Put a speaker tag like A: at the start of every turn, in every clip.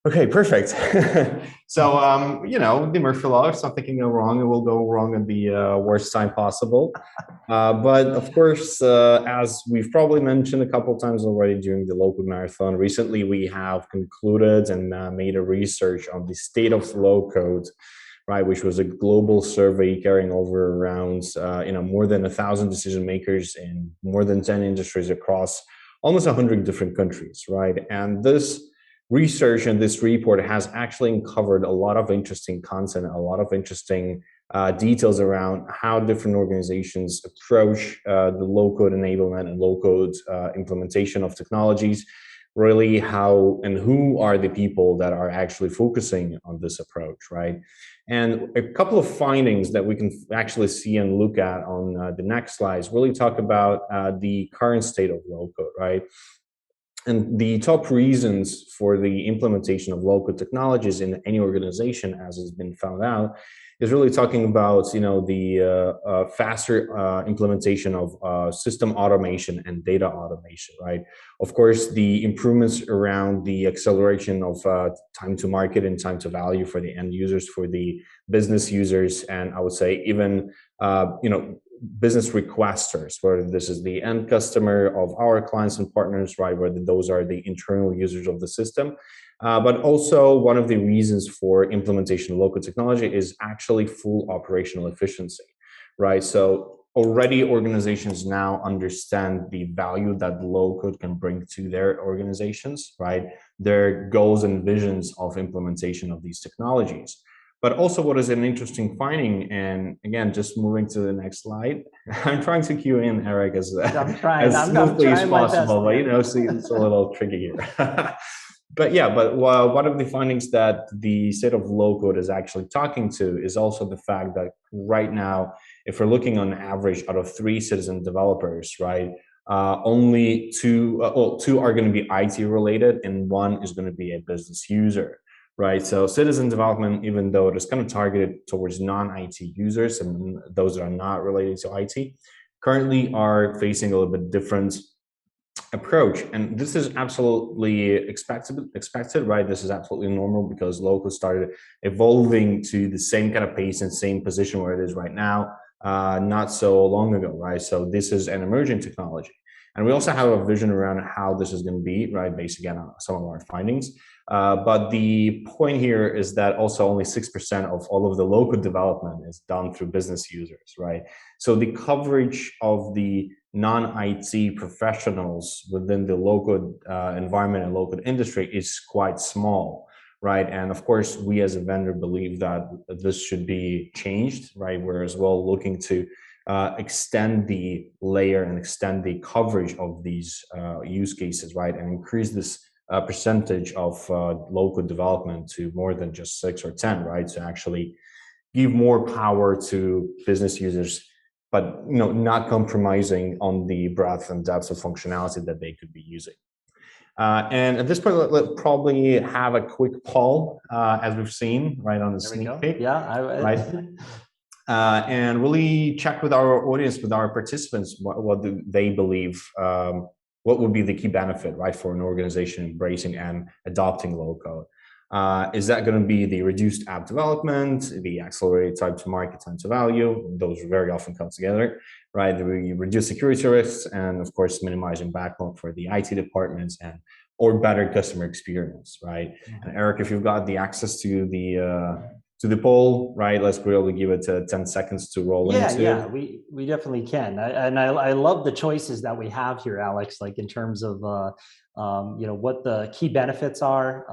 A: Okay, perfect. So, the Murphy Law, if something can go wrong, it will go wrong at the worst time possible. But of course, as we've probably mentioned a couple of times already during the local marathon, recently we have concluded and made a research on the state of low code, right, which was a global survey carrying over around, more than 1,000 decision makers in more than 10 industries across almost 100 different countries, right? And this research and this report has actually uncovered a lot of interesting content, a lot of interesting details around how different organizations approach the low code enablement and low code implementation of technologies, really how and who are the people that are actually focusing on this approach, right? And a couple of findings that we can actually see and look at on the next slides really talk about the current state of low code, right? And the top reasons for the implementation of low-code technologies in any organization, as has been found out, is really talking about the faster implementation of system automation and data automation, right? Of course, the improvements around the acceleration of time to market and time to value for the end users, for the business users, and I would say even business requesters, whether this is the end customer of our clients and partners, right, whether those are the internal users of the system. But also one of the reasons for implementation of local technology is actually full operational efficiency, right? So already organizations now understand the value that low code can bring to their organizations, right? Their goals and visions of implementation of these technologies. But also what is an interesting finding, and again, just moving to the next slide, I'm trying to cue in Eric as
B: I'm
A: smoothly as
B: trying my best
A: possible, but
B: here.
A: see, it's a little tricky here. But yeah, one of the findings that the state of low code is actually talking to is also the fact that right now, if we're looking on average out of 3 citizen developers, right, only two are going to be IT related and one is going to be a business user, right? So citizen development, even though it is kind of targeted towards non-IT users and those that are not related to IT, currently are facing a little bit different approach. And this is absolutely expected, right? This is absolutely normal because local started evolving to the same kind of pace and same position where it is right now, not so long ago, right? So this is an emerging technology. And we also have a vision around how this is going to be, right, based again on some of our findings. But the point here is that also only 6% of all of the local development is done through business users, right? So the coverage of the non-IT professionals within the local environment and local industry is quite small, right? And of course, we as a vendor believe that this should be changed, right? We're as well looking to extend the layer and extend the coverage of these use cases, right? And increase this percentage of local development to more than just 6 or 10, right? To actually give more power to business users, but not compromising on the breadth and depth of functionality that they could be using. And at this point, let's probably have a quick poll, as we've seen right on the sneak peek.
B: Yeah,
A: right. And really check with our audience, with our participants, what do they believe, what would be the key benefit, right, for an organization embracing and adopting low code. Is that going to be the reduced app development, the accelerated time to market, time to value? Those very often come together, right? The reduced security risks, and of course, minimizing backlog for the IT departments or better customer experience, right? And Eric, if you've got the access to the poll, right? Let's really give it 10 seconds to roll into.
B: Yeah, we definitely can. I love the choices that we have here, Alex, like in terms of what the key benefits are.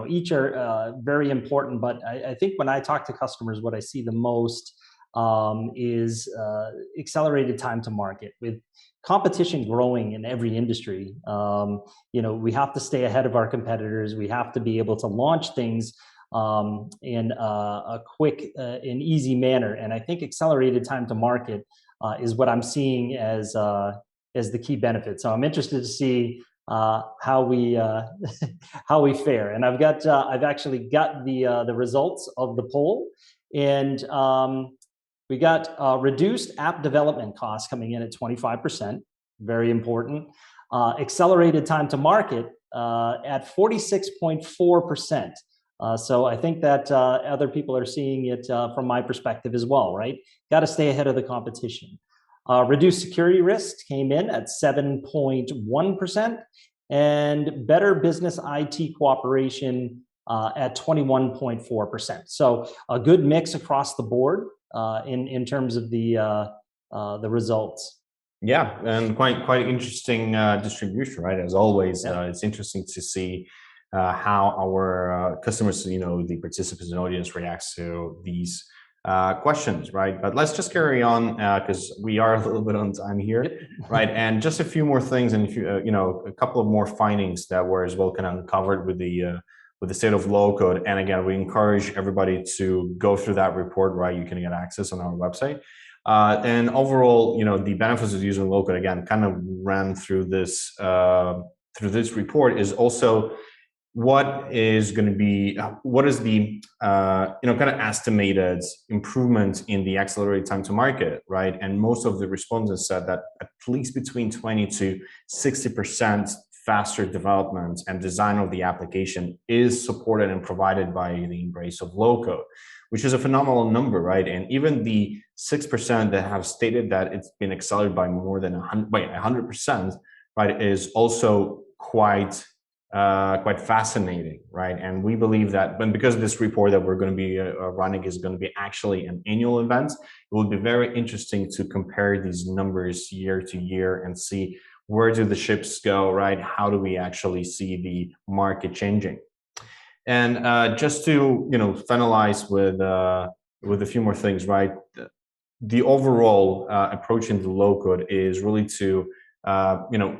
B: Each are very important, but I think when I talk to customers, what I see the most is accelerated time to market. With competition growing in every industry, we have to stay ahead of our competitors. We have to be able to launch things in a quick and easy manner. And I think accelerated time to market is what I'm seeing as the key benefit. So I'm interested to see how we how we fare. And I've actually got the results of the poll, and we got reduced app development costs coming in at 25%, very important. Accelerated time to market at 46.4%. So I think that other people are seeing it from my perspective as well, right? Got to stay ahead of the competition. Reduced security risks came in at 7.1%, and better business IT cooperation at 21.4%. So a good mix across the board in terms of the results.
A: Yeah, and quite interesting distribution, right? As always,
B: Yeah.
A: it's interesting to see how our customers, the participants and audience reacts to these questions, right? But let's just carry on because we are a little bit on time here,
B: Yep.
A: right? And just a few more things, and if you, a couple of more findings that were as well kind of uncovered with the state of low code. And again, we encourage everybody to go through that report, right? You can get access on our website. And overall, the benefits of using low code, again, kind of ran through this report, is also what is going to be, what is the kind of estimated improvement in the accelerated time to market, right? And most of the respondents said that at least between 20 to 60% faster development and design of the application is supported and provided by the embrace of low code, which is a phenomenal number, right? And even the 6% that have stated that it's been accelerated by more than 100%, right, is also quite fascinating, right? And we believe that, but because this report that we're going to be running is going to be actually an annual event, it will be very interesting to compare these numbers year to year and see where do the ships go, right? How do we actually see the market changing? And just to finalize with a few more things, right? The overall approach in the low code is really to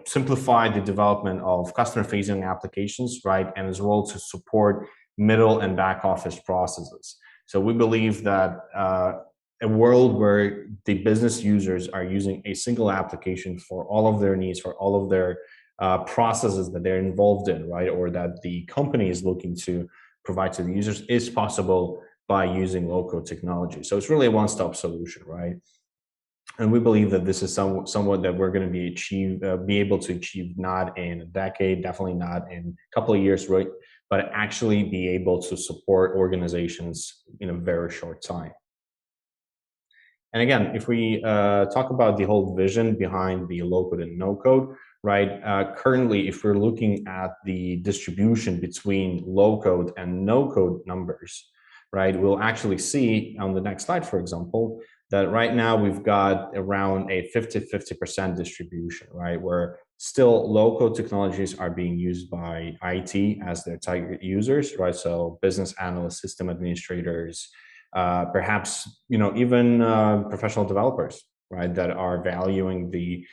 A: simplify the development of customer-facing applications, right? And as well to support middle and back office processes. So we believe that a world where the business users are using a single application for all of their needs, for all of their processes that they're involved in, right? Or that the company is looking to provide to the users, is possible by using low-code technology. So it's really a one-stop solution, right? And we believe that this is somewhat that we're going to be able to achieve not in a decade, definitely not in a couple of years, right? But actually be able to support organizations in a very short time. And again, if we talk about the whole vision behind the low code and no code, right? Currently, if we're looking at the distribution between low code and no code numbers, right, we'll actually see on the next slide, for example, that right now we've got around a 50-50% distribution, right? Where still low code technologies are being used by IT as their target users, right? So business analysts, system administrators, perhaps even professional developers, right, that are valuing the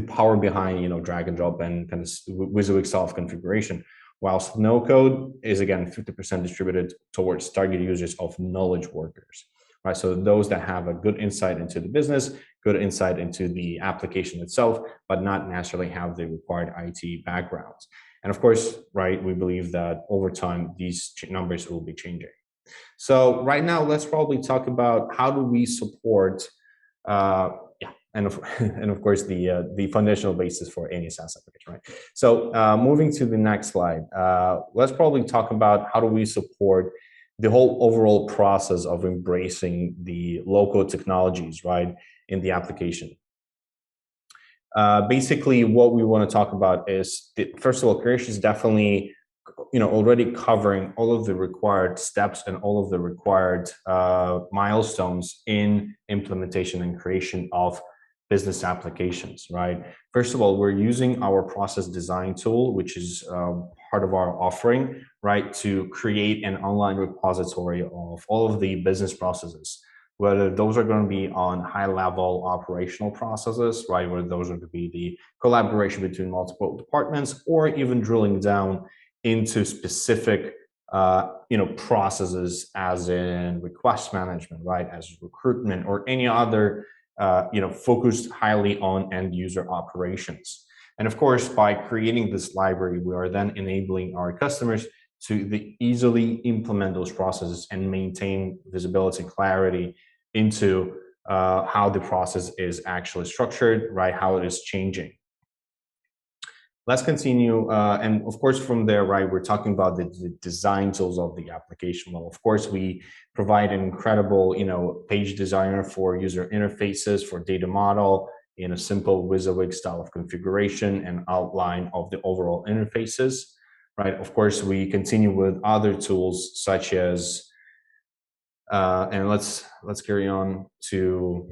A: power behind drag and drop and kind of WYSIWYG self-configuration, whilst no code is again 50% distributed towards target users of knowledge workers, right? So those that have a good insight into the business, good insight into the application itself, but not necessarily have the required IT backgrounds. And of course, right, we believe that over time these numbers will be changing. So right now, let's probably talk about how do we support, and of course the foundational basis for any SaaS application, right? So moving to the next slide, let's probably talk about how do we support the whole overall process of embracing the low-code technologies, right, in the application. Basically, what we want to talk about is first of all, Creatio is definitely already covering all of the required steps and all of the required milestones in implementation and creation of business applications, right? First of all, we're using our process design tool, which is part of our offering, right, to create an online repository of all of the business processes, whether those are going to be on high-level operational processes, right, whether those are going to be the collaboration between multiple departments, or even drilling down into specific processes, as in request management, right, as recruitment, or any other focused highly on end user operations. And of course, by creating this library, we are then enabling our customers to easily implement those processes and maintain visibility and clarity into how the process is actually structured, right, how it is changing. let's continue. And of course, from there, right, we're talking about the design tools of the application. Well, of course, we provide an incredible, page designer for user interfaces, for data model in a simple WYSIWYG style of configuration and outline of the overall interfaces, right? Of course, we continue with other tools such as, and let's carry on to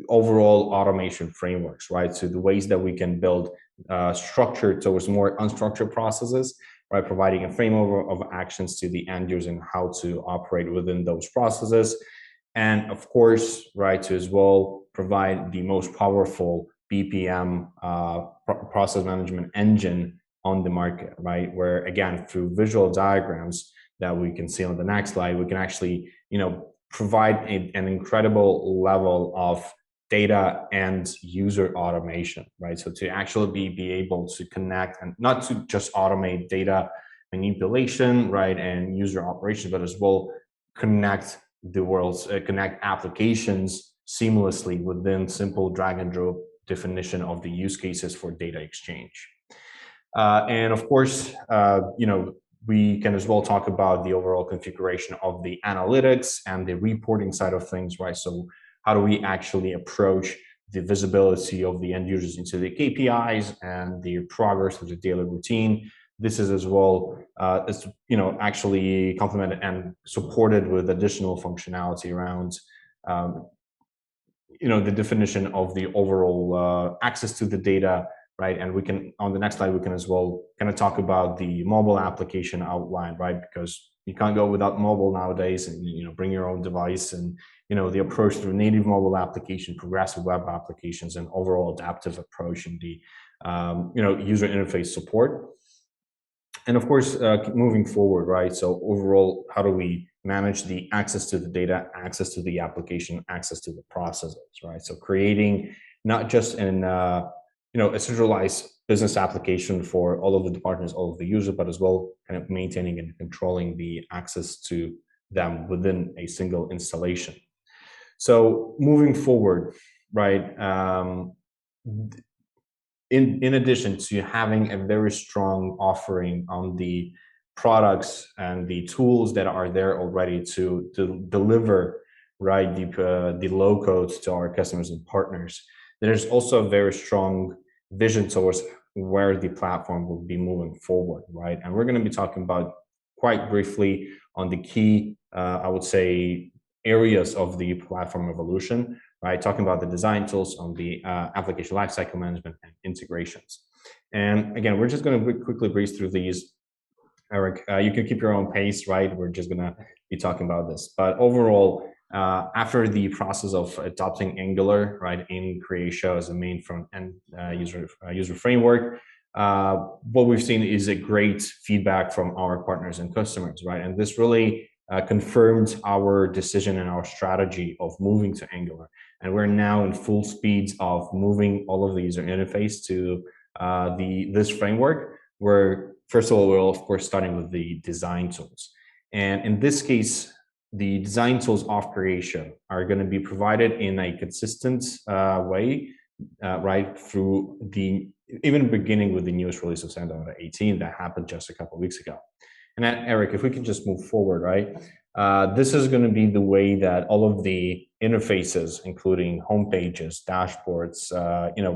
A: overall automation frameworks, right? So the ways that we can build structure towards more unstructured processes, right? Providing a framework of actions to the end user and how to operate within those processes. And of course, right, to as well provide the most powerful BPM process management engine on the market, right? Where again, through visual diagrams that we can see on the next slide, we can actually, provide an incredible level of data and user automation, right? So to actually be able to connect and not to just automate data manipulation, right, and user operations, but as well connect connect applications seamlessly within simple drag and drop definition of the use cases for data exchange. And of course, we can as well talk about the overall configuration of the analytics and the reporting side of things, right? So how do we actually approach the visibility of the end users into the KPIs and the progress of the daily routine? This is as well as, actually complemented and supported with additional functionality around, the definition of the overall access to the data, right? And we can, on the next slide, we can as well kind of talk about the mobile application outline, right? Because you can't go without mobile nowadays, and bring your own device, and the approach through native mobile application, progressive web applications, and overall adaptive approach in the user interface support. And of course, moving forward, right? So overall, how do we manage the access to the data, access to the application, access to the processes, right? So creating not just a centralized business application for all of the departments, all of the users, but as well kind of maintaining and controlling the access to them within a single installation. So moving forward, right, in addition to having a very strong offering on the products and the tools that are there already to deliver, right, the low codes to our customers and partners, there's also a very strong vision towards where the platform will be moving forward, right? And we're going to be talking about quite briefly on the key, I would say, areas of the platform evolution, right? Talking about the design tools on the application lifecycle management and integrations. And again, we're just going to quickly breeze through these. Eric, you can keep your own pace, right? We're just going to be talking about this. But overall, after the process of adopting Angular, right, in Creatio as a main front-end user framework, what we've seen is a great feedback from our partners and customers, right? And this really confirmed our decision and our strategy of moving to Angular. And we're now in full speed of moving all of the user interface to this framework, where first of all, we're of course starting with the design tools. And in this case, the design tools of Creatio are going to be provided in a consistent way, right, through even beginning with the newest release of 7.18 that happened just a couple of weeks ago. And Eric, if we can just move forward, right? This is going to be the way that all of the interfaces, including home pages, dashboards,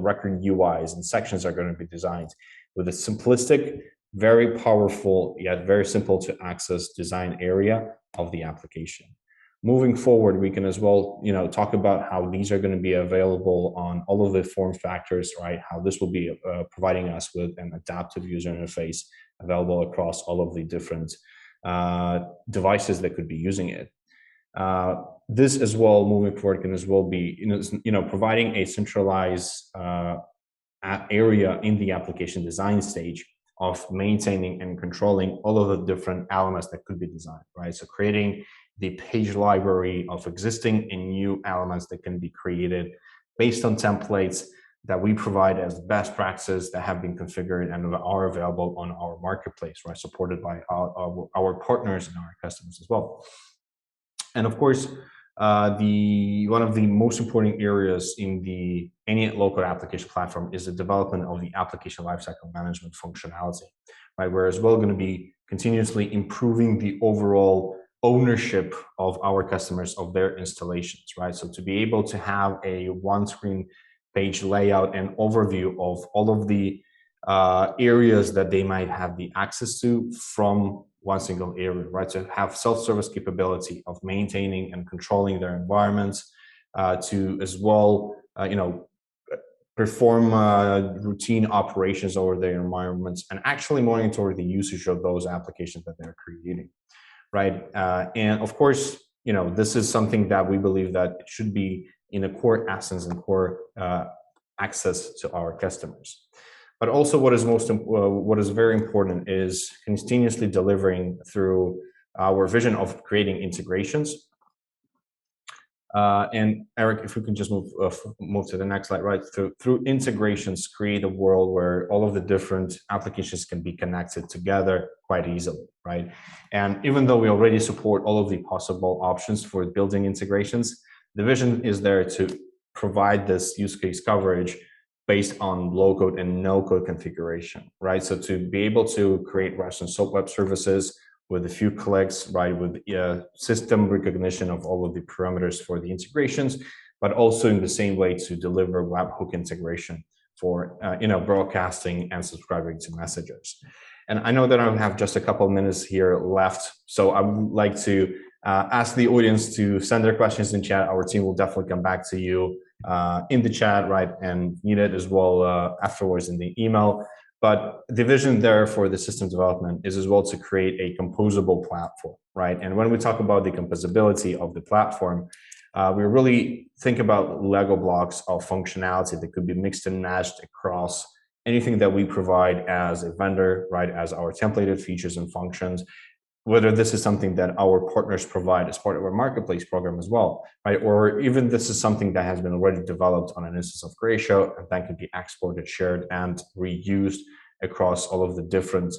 A: record UIs and sections are going to be designed with a simplistic, very powerful, yet very simple to access design area of the application. Moving forward, we can as well, talk about how these are going to be available on all of the form factors, right? How this will be providing us with an adaptive user interface available across all of the different devices that could be using it. This as well, moving forward, can as well be, providing a centralized area in the application design stage of maintaining and controlling all of the different elements that could be designed, right? So creating the page library of existing and new elements that can be created based on templates that we provide as best practices that have been configured and are available on our marketplace, right? Supported by our partners and our customers as well. And of course, the one of the most important areas in the any low-code application platform is the development of the application lifecycle management functionality, right? We're as well going to be continuously improving the overall ownership of our customers of their installations, right? So to be able to have a one-screen page layout and overview of all of the areas that they might have the access to from one single area, right? To have self-service capability of maintaining and controlling their environments, to as well, perform routine operations over their environments and actually monitor the usage of those applications that they're creating, right? And of course, this is something that we believe that it should be in a core essence and core access to our customers. But also what is very important is continuously delivering through our vision of creating integrations. And Eric, if we can just move to the next slide, right? Through integrations, create a world where all of the different applications can be connected together quite easily, right? And even though we already support all of the possible options for building integrations, the vision is there to provide this use case coverage based on low-code and no-code configuration, right? So to be able to create REST and SOAP web services with a few clicks, right, with system recognition of all of the parameters for the integrations, but also in the same way to deliver webhook integration for broadcasting and subscribing to messages. And I know that I have just a couple of minutes here left, so I would like to ask the audience to send their questions in chat. Our team will definitely come back to you in the chat, right, and need it as well afterwards in the email. But the vision there for the system development is as well to create a composable platform, right? And when we talk about the composability of the platform, we really think about Lego blocks of functionality that could be mixed and matched across anything that we provide as a vendor, right, as our templated features and functions, whether this is something that our partners provide as part of our marketplace program as well, right? Or even this is something that has been already developed on an instance of Creatio and that can be exported, shared, and reused across all of the different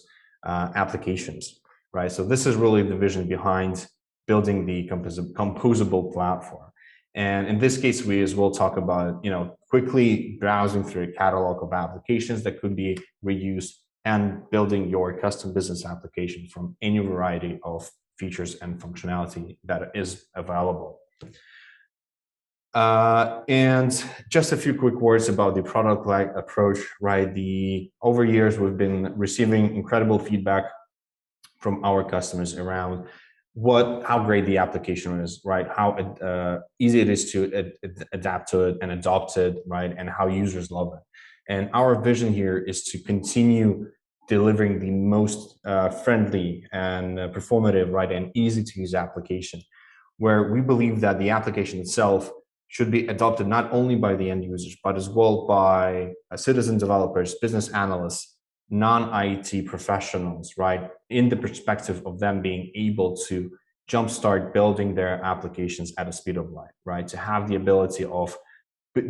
A: applications, right? So this is really the vision behind building the composable platform. And in this case, we as well talk about, quickly browsing through a catalog of applications that could be reused and building your custom business application from any variety of features and functionality that is available. And just a few quick words about the product-like approach, right? Over years, we've been receiving incredible feedback from our customers around how great the application is, right? How easy it is to adapt to it and adopt it, right? And how users love it. And our vision here is to continue delivering the most friendly and performative, right, and easy to use application, where we believe that the application itself should be adopted not only by the end users, but as well by citizen developers, business analysts, non-IT professionals, right, in the perspective of them being able to jumpstart building their applications at a speed of light, right, to have the ability of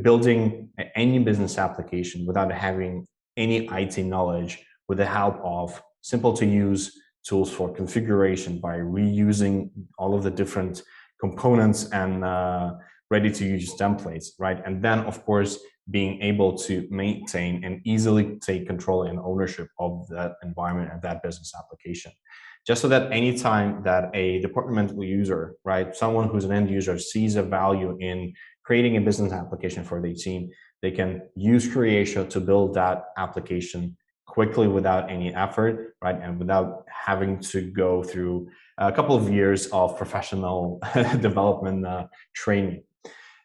A: building any business application without having any IT knowledge, with the help of simple to use tools for configuration by reusing all of the different components and ready to use templates, right? And then of course, being able to maintain and easily take control and ownership of that environment and that business application. Just so that anytime that a departmental user, right, someone who's an end user sees a value in creating a business application for their team, they can use Creatio to build that application quickly without any effort, right? And without having to go through a couple of years of professional development training.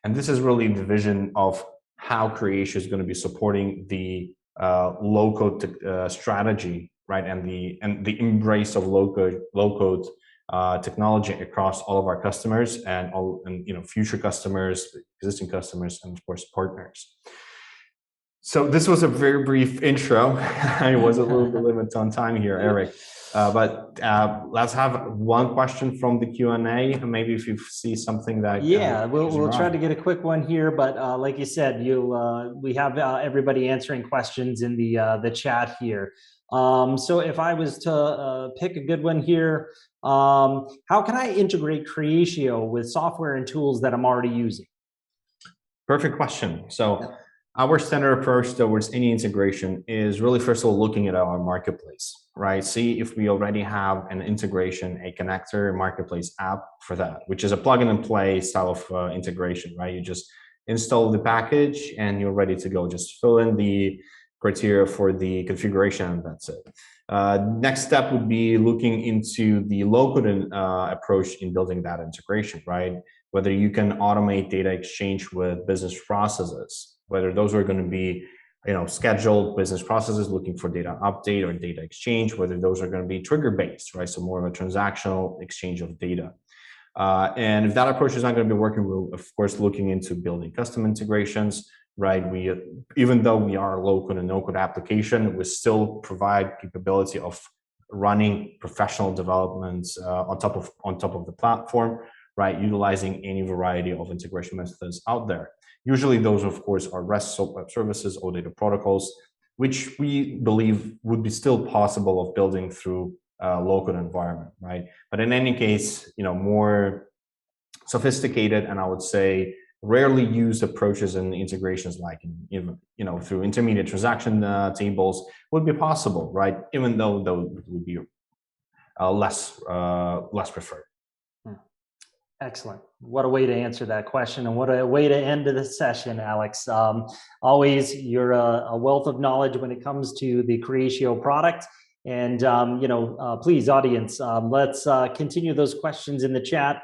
A: And this is really the vision of how Creatio is going to be supporting the low-code strategy, right? And the embrace of low-code technology across all of our customers and future customers, existing customers, and of course partners. So this was a very brief intro. I was a little bit limited on time here, Eric. But let's have one question from the Q&A. Maybe if you see something that
B: we'll try to get a quick one here. But like you said, we have everybody answering questions in the chat here. So if I was to pick a good one here, how can I integrate Creatio with software and tools that I'm already using?
A: Perfect question. So our standard approach towards any integration is really first of all looking at our marketplace, right? See if we already have an integration, a connector, marketplace app for that, which is a plug and play style of integration, right? You just install the package and you're ready to go. Just fill in the criteria for the configuration and that's it. Next step would be looking into the low-code approach in building that integration, right? Whether you can automate data exchange with business processes, whether those are going to be, scheduled business processes looking for data update or data exchange, whether those are going to be trigger based, right? So more of a transactional exchange of data. And if that approach is not going to be working, we'll of course looking into building custom integrations, right? Even though we are a low-code and no-code application, we still provide capability of running professional developments on top of the platform, right? Utilizing any variety of integration methods out there. Usually those, of course, are REST web services or data protocols, which we believe would be still possible of building through a low-code environment, right? But in any case, more sophisticated and I would say rarely used approaches and integrations like through intermediate transaction tables would be possible, right? Even though those would be less preferred.
B: Excellent. What a way to answer that question, and what a way to end this session, Alex. Always, you're a wealth of knowledge when it comes to the Creatio product. And please, audience, let's continue those questions in the chat.